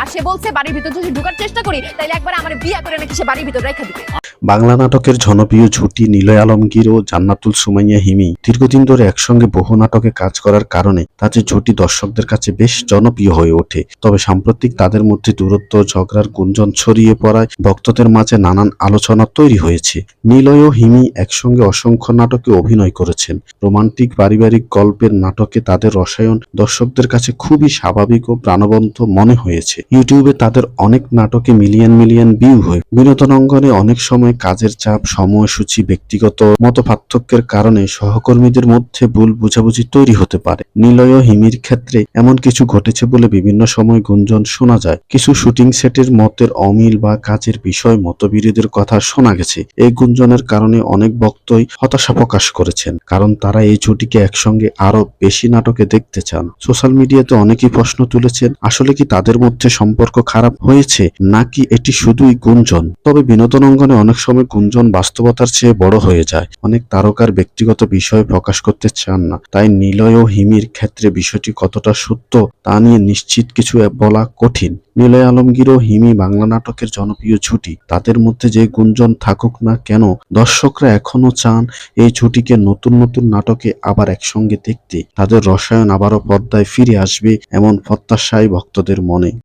আর সে বলছে বাড়ির ভিতর যদি ঢোকার চেষ্টা করি তাহলে একবার আমার বিয়ে করে নাকি সে বাড়ির ভিতর রেখে দিবে। বাংলা নাটকের জনপ্রিয় জুটি নিলয় আলমগীর ও জান্নাতুল সুমাইয়া হিমি দীর্ঘদিন ধরে একসঙ্গে বহু নাটকে কাজ করার কারণে তাদের জুটি দর্শকদের কাছে বেশ জনপ্রিয় হয়ে ওঠে। তবে সাম্প্রতিক তাদের মধ্যে দূরত্ব, ঝগড়ার গুঞ্জন ছড়িয়ে পড়ায় ভক্তদের মাঝে নানান আলোচনা তৈরি হয়েছে। নিলয় ও হিমি একসঙ্গে অসংখ্য নাটকে অভিনয় করেছেন। রোমান্টিক পারিবারিক গল্পের নাটকে তাদের রসায়ন দর্শকদের কাছে খুবই স্বাভাবিক ও প্রাণবন্ত মনে হয়েছে। ইউটিউবে তাদের অনেক নাটকে মিলিয়ন মিলিয়ন ভিউ হয়। বিনোদন অঙ্গনে অনেক সময় কাজের চাপ, সময়সূচি, ব্যক্তিগত মতপার্থক্যের কারণে সহকর্মীদের মধ্যে ভুল বোঝাবুঝি তৈরি হতে পারে। নিলয় ও হিমির ক্ষেত্রে এমন কিছু ঘটেছে বলে বিভিন্ন সময় গুঞ্জন শোনা যায়। কিছু শুটিং সেটের মতের অমিল বা কাজের বিষয় মতবিরোধের কথা শোনা গেছে। এই গুঞ্জনের কারণে অনেক ভক্তই হতাশা প্রকাশ করেছেন, কারণ তারা এই জুটিকে একসঙ্গে আরো বেশি নাটকে দেখতে চান। সোশ্যাল মিডিয়াতে অনেকেই প্রশ্ন তুলেছেন, আসলে কি তাদের মধ্যে সম্পর্ক খারাপ হয়েছে নাকি এটি শুধুই গুঞ্জন। তবে বিনোদন অঙ্গনে অনেক সময় গুঞ্জন বাস্তবতার চেয়ে বড় হয়ে যায়। অনেক তারকার ব্যক্তিগত বিষয় প্রকাশ করতে চান না, তাই নিলয় ও হিমির ক্ষেত্রে বিষয়টি কতটা সত্য তা নিয়ে নিশ্চিত কিছু বলা কঠিন। নিলয় আলমগীর ও হিমি বাংলা নাটকের জনপ্রিয় জুটি। তাদের মধ্যে যে গুঞ্জন থাকুক না কেন, দর্শকরা এখনো চান এই জুটিকে নতুন নতুন নাটকে আবার একসঙ্গে দেখতে। তাদের রসায়ন আবারও পর্দায় ফিরে আসবে এমন প্রত্যাশাই ভক্তদের মনে।